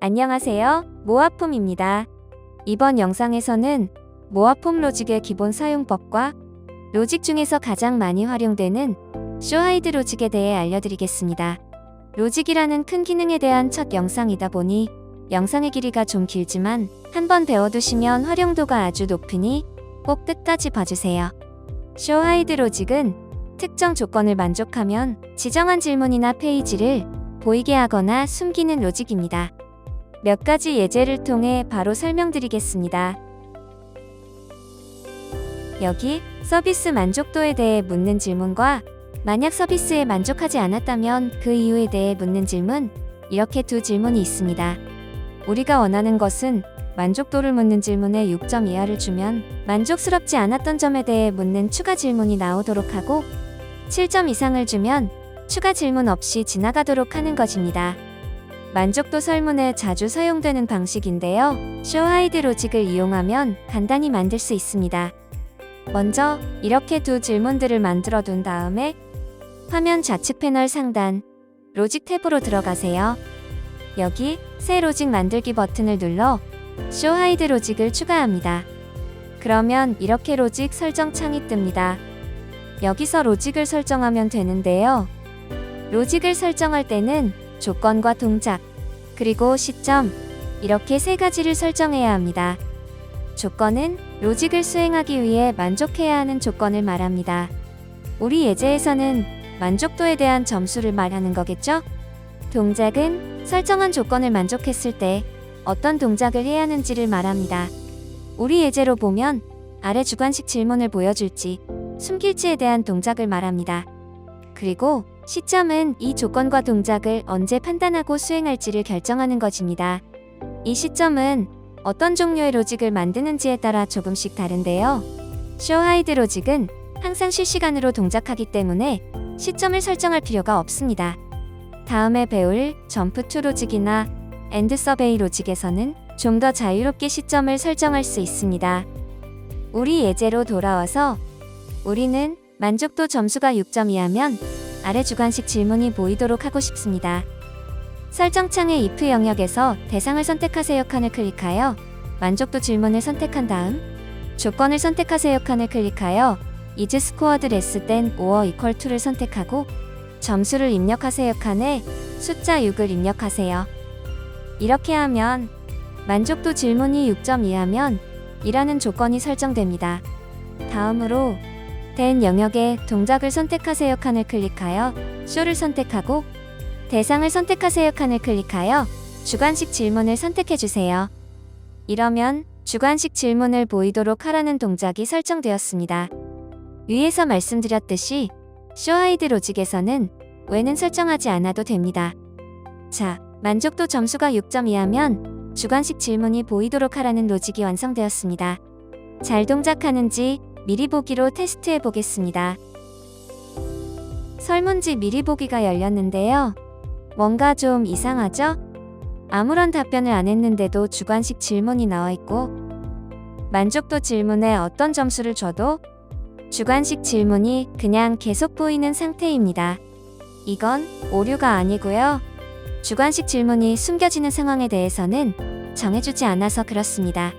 안녕하세요. 모아폼입니다. 이번 영상에서는 모아폼 로직의 기본 사용법과 로직 중에서 가장 많이 활용되는 쇼하이드 로직에 대해 알려드리겠습니다. 로직이라는 큰 기능에 대한 첫 영상이다 보니 영상의 길이가 좀 길지만 한번 배워두시면 활용도가 아주 높으니 꼭 끝까지 봐주세요. 쇼하이드 로직은 특정 조건을 만족하면 지정한 질문이나 페이지를 보이게 하거나 숨기는 로직입니다. 몇 가지 예제를 통해 바로 설명드리겠습니다. 여기 서비스 만족도에 대해 묻는 질문과 만약 서비스에 만족하지 않았다면 그 이유에 대해 묻는 질문, 이렇게 두 질문이 있습니다. 우리가 원하는 것은 만족도를 묻는 질문에 6점 이하를 주면 만족스럽지 않았던 점에 대해 묻는 추가 질문이 나오도록 하고 7점 이상을 주면 추가 질문 없이 지나가도록 하는 것입니다. 만족도 설문에 자주 사용되는 방식인데요. 쇼하이드 로직을 이용하면 간단히 만들 수 있습니다. 먼저 이렇게 두 질문들을 만들어 둔 다음에 화면 좌측 패널 상단 로직 탭으로 들어가세요. 여기 새 로직 만들기 버튼을 눌러 쇼하이드 로직을 추가합니다. 그러면 이렇게 로직 설정 창이 뜹니다. 여기서 로직을 설정하면 되는데요. 로직을 설정할 때는 조건과 동작, 그리고 시점, 이렇게 세 가지를 설정해야 합니다. 조건은 로직을 수행하기 위해 만족해야 하는 조건을 말합니다. 우리 예제에서는 만족도에 대한 점수를 말하는 거겠죠? 동작은 설정한 조건을 만족했을 때 어떤 동작을 해야 하는지를 말합니다. 우리 예제로 보면 아래 주관식 질문을 보여줄지, 숨길지에 대한 동작을 말합니다. 그리고 시점은 이 조건과 동작을 언제 판단하고 수행할지를 결정하는 것입니다. 이 시점은 어떤 종류의 로직을 만드는지에 따라 조금씩 다른데요. 쇼하이드 로직은 항상 실시간으로 동작하기 때문에 시점을 설정할 필요가 없습니다. 다음에 배울 점프 투 로직이나 엔드 서베이 로직에서는 좀 더 자유롭게 시점을 설정할 수 있습니다. 우리 예제로 돌아와서 우리는 만족도 점수가 6점 이하면 아래 주관식 질문이 보이도록 하고 싶습니다. 설정창의 if 영역에서 대상을 선택하세요 칸을 클릭하여 만족도 질문을 선택한 다음 조건을 선택하세요 칸을 클릭하여 is scored less than or equal to를 선택하고 점수를 입력하세요 칸에 숫자 6을 입력하세요. 이렇게 하면 만족도 질문이 6점 이하면 이라는 조건이 설정됩니다. 다음으로 된 영역에 동작을 선택하세요 칸을 클릭하여 show를 선택하고 대상을 선택하세요 칸을 클릭하여 주관식 질문을 선택해주세요. 이러면 주관식 질문을 보이도록 하라는 동작이 설정되었습니다. 위에서 말씀드렸듯이 쇼하이드 로직에서는 when은 설정하지 않아도 됩니다. 자, 만족도 점수가 6점 이하면 주관식 질문이 보이도록 하라는 로직이 완성되었습니다. 잘 동작하는지 미리 보기로 테스트해 보겠습니다. 설문지 미리 보기가 열렸는데요. 뭔가 좀 이상하죠? 아무런 답변을 안 했는데도 주관식 질문이 나와 있고 만족도 질문에 어떤 점수를 줘도 주관식 질문이 그냥 계속 보이는 상태입니다. 이건 오류가 아니고요. 주관식 질문이 숨겨지는 상황에 대해서는 정해주지 않아서 그렇습니다.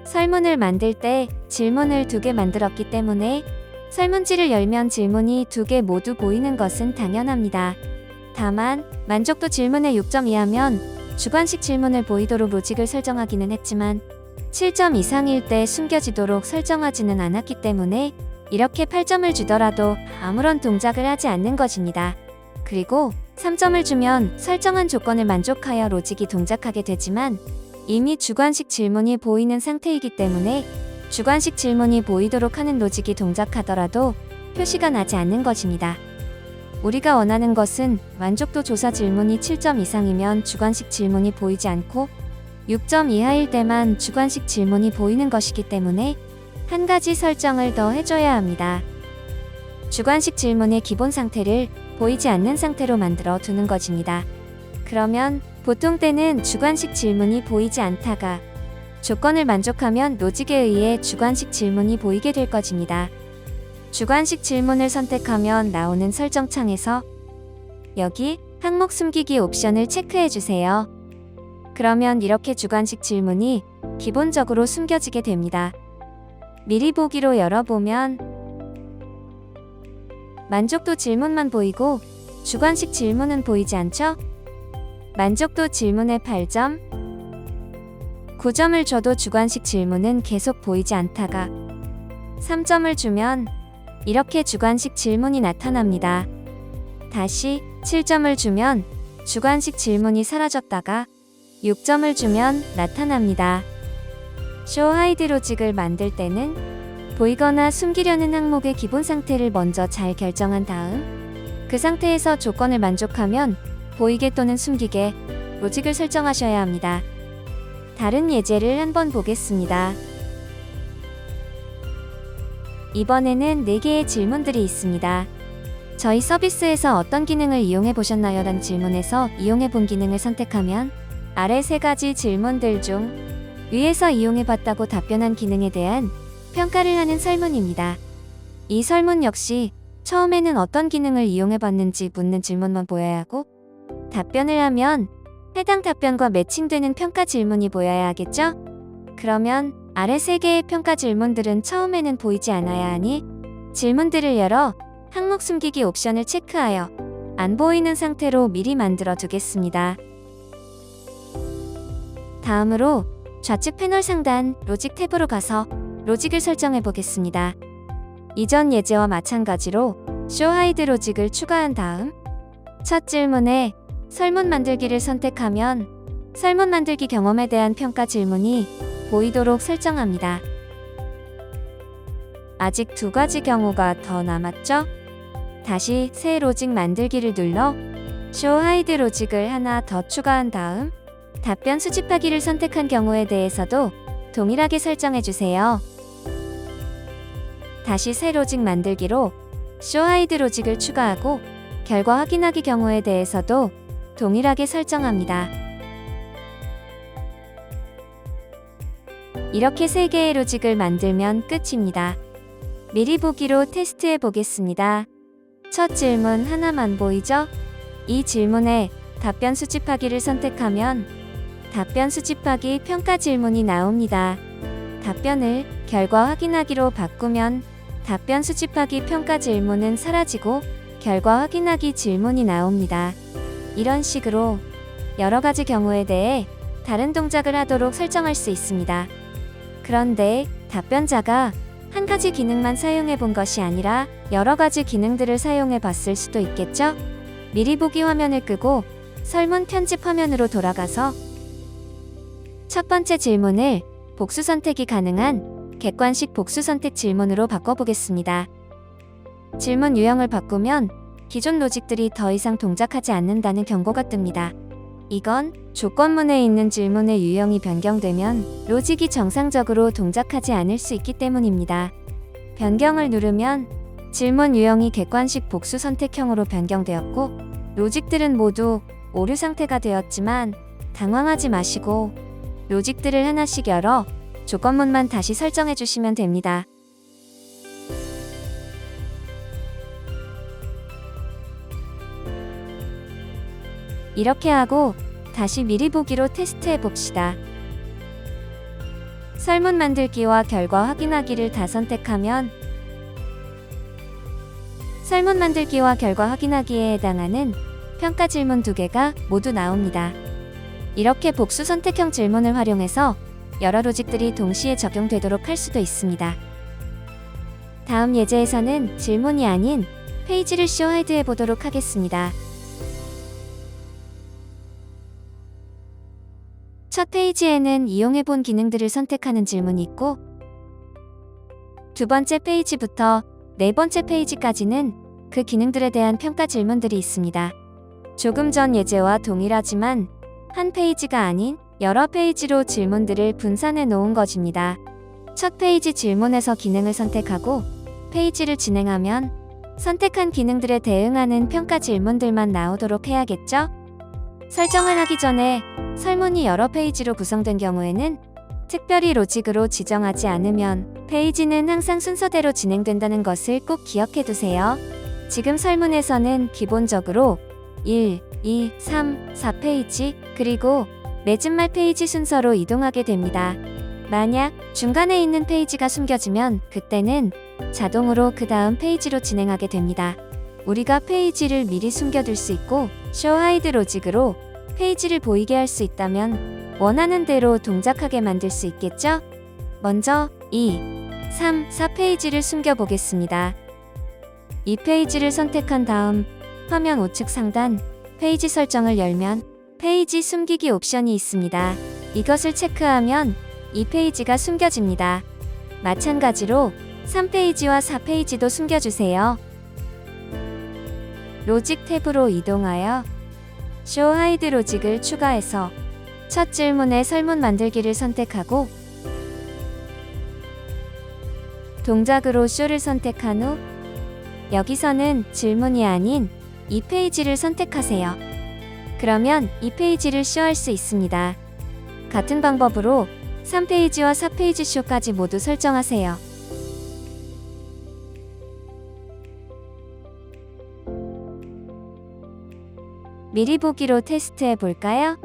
설문을 만들 때 질문을 2개 만들었기 때문에 설문지를 열면 질문이 2개 모두 보이는 것은 당연합니다. 다만 만족도 질문에 6점 이하면 주관식 질문을 보이도록 로직을 설정하기는 했지만 7점 이상일 때 숨겨지도록 설정하지는 않았기 때문에 이렇게 8점을 주더라도 아무런 동작을 하지 않는 것입니다. 그리고 3점을 주면 설정한 조건을 만족하여 로직이 동작하게 되지만 이미 주관식 질문이 보이는 상태이기 때문에 주관식 질문이 보이도록 하는 로직이 동작하더라도 표시가 나지 않는 것입니다. 우리가 원하는 것은 만족도 조사 질문이 7점 이상이면 주관식 질문이 보이지 않고 6점 이하일 때만 주관식 질문이 보이는 것이기 때문에 한 가지 설정을 더 해줘야 합니다. 주관식 질문의 기본 상태를 보이지 않는 상태로 만들어 두는 것입니다. 그러면 보통 때는 주관식 질문이 보이지 않다가 조건을 만족하면 로직에 의해 주관식 질문이 보이게 될 것입니다. 주관식 질문을 선택하면 나오는 설정창에서 여기 항목 숨기기 옵션을 체크해 주세요. 그러면 이렇게 주관식 질문이 기본적으로 숨겨지게 됩니다. 미리 보기로 열어보면 만족도 질문만 보이고 주관식 질문은 보이지 않죠? 만족도 질문에 8점, 9점을 줘도 주관식 질문은 계속 보이지 않다가 3점을 주면 이렇게 주관식 질문이 나타납니다. 다시 7점을 주면 주관식 질문이 사라졌다가 6점을 주면 나타납니다. show hide 로직을 만들 때는 보이거나 숨기려는 항목의 기본 상태를 먼저 잘 결정한 다음 그 상태에서 조건을 만족하면 보이게 또는 숨기게 로직을 설정하셔야 합니다. 다른 예제를 한번 보겠습니다. 이번에는 4개의 질문들이 있습니다. 저희 서비스에서 어떤 기능을 이용해 보셨나요? 라는 질문에서 이용해 본 기능을 선택하면 아래 3가지 질문들 중 위에서 이용해 봤다고 답변한 기능에 대한 평가를 하는 설문입니다. 이 설문 역시 처음에는 어떤 기능을 이용해 봤는지 묻는 질문만 보여야 하고 답변을 하면 해당 답변과 매칭되는 평가 질문이 보여야 하겠죠? 그러면 아래 3개의 평가 질문들은 처음에는 보이지 않아야 하니 질문들을 열어 항목 숨기기 옵션을 체크하여 안 보이는 상태로 미리 만들어 두겠습니다. 다음으로 좌측 패널 상단 로직 탭으로 가서 로직을 설정해 보겠습니다. 이전 예제와 마찬가지로 show hide 로직을 추가한 다음 첫 질문에 설문 만들기를 선택하면 설문 만들기 경험에 대한 평가 질문이 보이도록 설정합니다. 아직 2가지 경우가 더 남았죠? 다시 새 로직 만들기를 눌러 show hide 로직을 하나 더 추가한 다음 답변 수집하기를 선택한 경우에 대해서도 동일하게 설정해 주세요. 다시 새 로직 만들기로 show hide 로직을 추가하고 결과 확인하기 경우에 대해서도 동일하게 설정합니다. 이렇게 3개의 로직을 만들면 끝입니다. 미리 보기로 테스트해 보겠습니다. 첫 질문 하나만 보이죠? 이 질문에 답변 수집하기를 선택하면 답변 수집하기 평가 질문이 나옵니다. 답변을 결과 확인하기로 바꾸면 답변 수집하기 평가 질문은 사라지고 결과 확인하기 질문이 나옵니다. 이런 식으로 여러 가지 경우에 대해 다른 동작을 하도록 설정할 수 있습니다. 그런데 답변자가 한 가지 기능만 사용해 본 것이 아니라 여러 가지 기능들을 사용해 봤을 수도 있겠죠? 미리 보기 화면을 끄고 설문 편집 화면으로 돌아가서 첫 번째 질문을 복수 선택이 가능한 객관식 복수 선택 질문으로 바꿔보겠습니다. 질문 유형을 바꾸면 기존 로직들이 더 이상 동작하지 않는다는 경고가 뜹니다. 이건 조건문에 있는 질문의 유형이 변경되면 로직이 정상적으로 동작하지 않을 수 있기 때문입니다. 변경을 누르면 질문 유형이 객관식 복수 선택형으로 변경되었고 로직들은 모두 오류 상태가 되었지만 당황하지 마시고 로직들을 하나씩 열어 조건문만 다시 설정해 주시면 됩니다. 이렇게 하고 다시 미리 보기로 테스트해 봅시다. 설문 만들기와 결과 확인하기를 다 선택하면 설문 만들기와 결과 확인하기에 해당하는 평가 질문 2개가 모두 나옵니다. 이렇게 복수 선택형 질문을 활용해서 여러 로직들이 동시에 적용되도록 할 수도 있습니다. 다음 예제에서는 질문이 아닌 페이지를 show hide 해보도록 하겠습니다. 첫 페이지에는 이용해본 기능들을 선택하는 질문이 있고 두 번째 페이지부터 네 번째 페이지까지는 그 기능들에 대한 평가 질문들이 있습니다. 조금 전 예제와 동일하지만 한 페이지가 아닌 여러 페이지로 질문들을 분산해 놓은 것입니다. 첫 페이지 질문에서 기능을 선택하고 페이지를 진행하면 선택한 기능들에 대응하는 평가 질문들만 나오도록 해야겠죠? 설정을 하기 전에 설문이 여러 페이지로 구성된 경우에는 특별히 로직으로 지정하지 않으면 페이지는 항상 순서대로 진행된다는 것을 꼭 기억해 두세요. 지금 설문에서는 기본적으로 1, 2, 3, 4페이지 그리고 맺은 말 페이지 순서로 이동하게 됩니다. 만약 중간에 있는 페이지가 숨겨지면 그때는 자동으로 그 다음 페이지로 진행하게 됩니다. 우리가 페이지를 미리 숨겨둘 수 있고 Show Hide 로직으로 페이지를 보이게 할 수 있다면 원하는 대로 동작하게 만들 수 있겠죠? 먼저 2, 3, 4페이지를 숨겨보겠습니다. 이 페이지를 선택한 다음 화면 우측 상단 페이지 설정을 열면 페이지 숨기기 옵션이 있습니다. 이것을 체크하면 이 페이지가 숨겨집니다. 마찬가지로 3페이지와 4페이지도 숨겨주세요. 로직 탭으로 이동하여 Show Hide 로직을 추가해서 첫 질문에 설문 만들기를 선택하고 동작으로 Show를 선택한 후 여기서는 질문이 아닌 이 페이지를 선택하세요. 그러면 이 페이지를 쇼할 수 있습니다. 같은 방법으로 3페이지와 4페이지 쇼까지 모두 설정하세요. 미리 보기로 테스트해 볼까요?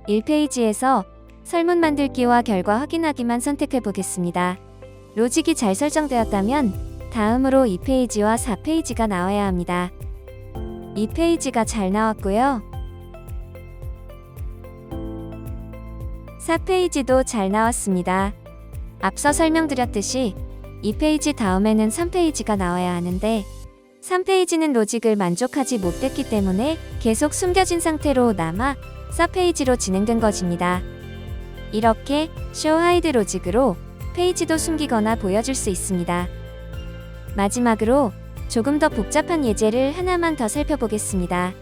1페이지에서 설문 만들기와 결과 확인하기만 선택해 보겠습니다. 로직이 잘 설정되었다면 다음으로 2페이지와 4페이지가 나와야 합니다. 2페이지가 잘 나왔고요. 4페이지도 잘 나왔습니다. 앞서 설명드렸듯이 2페이지 다음에는 3페이지가 나와야 하는데 3페이지는 로직을 만족하지 못했기 때문에 계속 숨겨진 상태로 남아 4페이지로 진행된 것입니다. 이렇게 Show Hide 로직으로 페이지도 숨기거나 보여줄 수 있습니다. 마지막으로 조금 더 복잡한 예제를 하나만 더 살펴보겠습니다.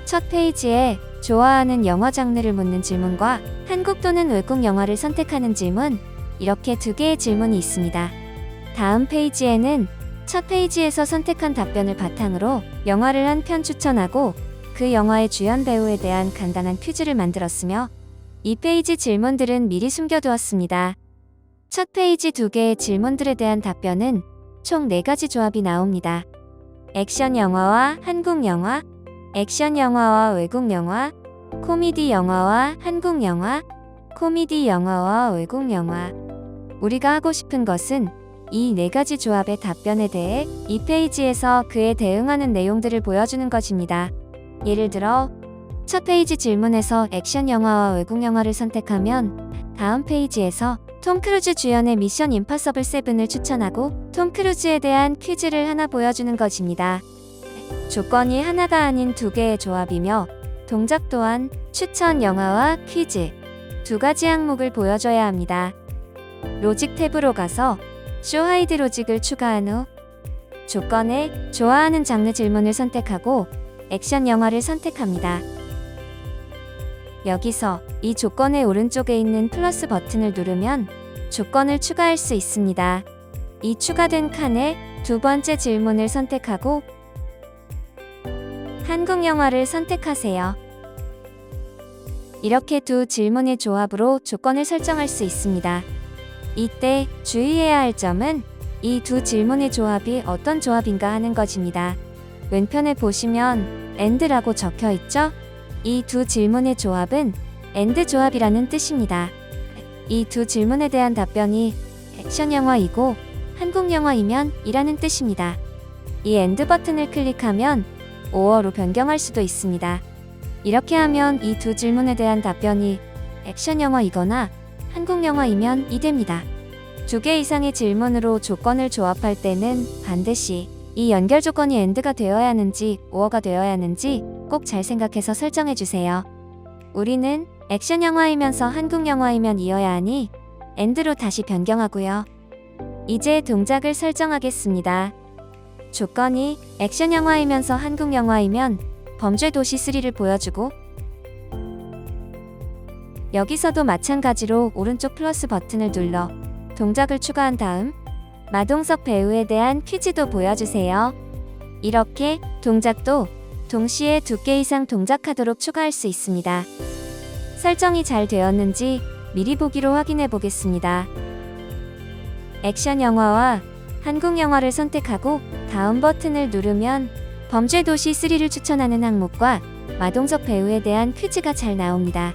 첫 페이지에 좋아하는 영화 장르를 묻는 질문과 한국 또는 외국 영화를 선택하는 질문, 이렇게 두 개의 질문이 있습니다. 다음 페이지에는 첫 페이지에서 선택한 답변을 바탕으로 영화를 한 편 추천하고 그 영화의 주연 배우에 대한 간단한 퀴즈를 만들었으며 이 페이지 질문들은 미리 숨겨두었습니다. 첫 페이지 두 개의 질문들에 대한 답변은 총 4가지 조합이 나옵니다. 액션 영화와 한국 영화, 액션 영화와 외국 영화, 코미디 영화와 한국 영화, 코미디 영화와 외국 영화. 우리가 하고 싶은 것은 이 4가지 조합의 답변에 대해 이 페이지에서 그에 대응하는 내용들을 보여주는 것입니다. 예를 들어 첫 페이지 질문에서 액션 영화와 외국 영화를 선택하면 다음 페이지에서 톰 크루즈 주연의 미션 임파서블 7을 추천하고 톰 크루즈에 대한 퀴즈를 하나 보여주는 것입니다. 조건이 하나가 아닌 2개의 조합이며 동작 또한 추천 영화와 퀴즈 2가지 항목을 보여줘야 합니다. 로직 탭으로 가서 Show Hide 로직을 추가한 후 조건에 좋아하는 장르 질문을 선택하고 액션 영화를 선택합니다. 여기서 이 조건의 오른쪽에 있는 플러스 버튼을 누르면 조건을 추가할 수 있습니다. 이 추가된 칸에 두 번째 질문을 선택하고 한국 영화를 선택하세요. 이렇게 두 질문의 조합으로 조건을 설정할 수 있습니다. 이때 주의해야 할 점은 이 두 질문의 조합이 어떤 조합인가 하는 것입니다. 왼편에 보시면 AND라고 적혀 있죠? 이 두 질문의 조합은 AND 조합이라는 뜻입니다. 이 두 질문에 대한 답변이 액션 영화이고 한국 영화이면 이라는 뜻입니다. 이 AND 버튼을 클릭하면 OR로 변경할 수도 있습니다. 이렇게 하면 이 두 질문에 대한 답변이 액션 영화이거나 한국 영화이면 이 됩니다. 2개 이상의 질문으로 조건을 조합할 때는 반드시 이 연결 조건이 AND가 되어야 하는지 OR가 되어야 하는지 꼭 잘 생각해서 설정해 주세요. 우리는 액션 영화이면서 한국 영화이면 이어야 하니 AND로 다시 변경하고요. 이제 동작을 설정하겠습니다. 조건이 액션 영화이면서 한국 영화이면 범죄도시 3를 보여주고 여기서도 마찬가지로 오른쪽 플러스 버튼을 눌러 동작을 추가한 다음 마동석 배우에 대한 퀴즈도 보여주세요. 이렇게 동작도 동시에 2개 이상 동작하도록 추가할 수 있습니다. 설정이 잘 되었는지 미리 보기로 확인해 보겠습니다. 액션 영화와 한국 영화를 선택하고 다음 버튼을 누르면 범죄도시 3를 추천하는 항목과 마동석 배우에 대한 퀴즈가 잘 나옵니다.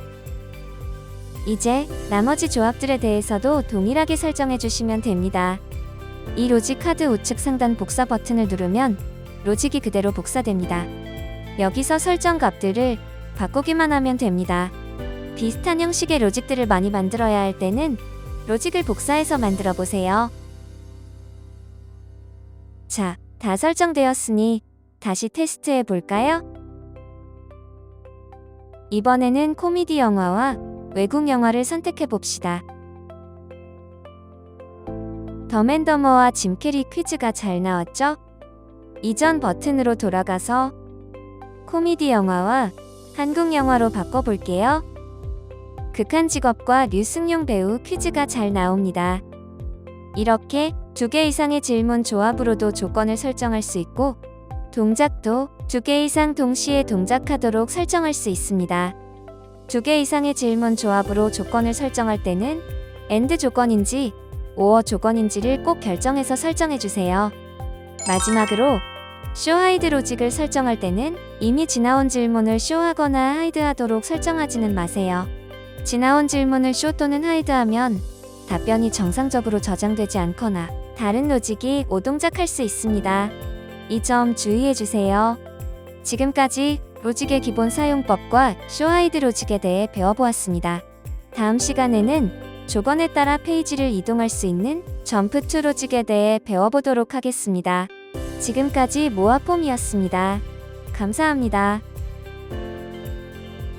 이제 나머지 조합들에 대해서도 동일하게 설정해 주시면 됩니다. 이 로직 카드 우측 상단 복사 버튼을 누르면 로직이 그대로 복사됩니다. 여기서 설정 값들을 바꾸기만 하면 됩니다. 비슷한 형식의 로직들을 많이 만들어야 할 때는 로직을 복사해서 만들어 보세요. 자, 다 설정되었으니 다시 테스트해 볼까요? 이번에는 코미디 영화와 외국 영화를 선택해 봅시다. 덤앤더머와 짐 캐리 퀴즈가 잘 나왔죠? 이전 버튼으로 돌아가서 코미디 영화와 한국 영화로 바꿔볼게요. 극한 직업과 류승룡 배우 퀴즈가 잘 나옵니다. 이렇게 2개 이상의 질문 조합으로도 조건을 설정할 수 있고 동작도 2개 이상 동시에 동작하도록 설정할 수 있습니다. 2개 이상의 질문 조합으로 조건을 설정할 때는 AND 조건인지 OR 조건인지를 꼭 결정해서 설정해주세요. 마지막으로 쇼 하이드 로직을 설정할 때는 이미 지나온 질문을 쇼하거나 하이드하도록 설정하지는 마세요. 지나온 질문을 쇼 또는 하이드하면 답변이 정상적으로 저장되지 않거나 다른 로직이 오동작할 수 있습니다. 이 점 주의해주세요. 지금까지 로직의 기본 사용법과 쇼 하이드 로직에 대해 배워보았습니다. 다음 시간에는 조건에 따라 페이지를 이동할 수 있는 점프 투 로직에 대해 배워보도록 하겠습니다. 지금까지 모아폼이었습니다. 감사합니다.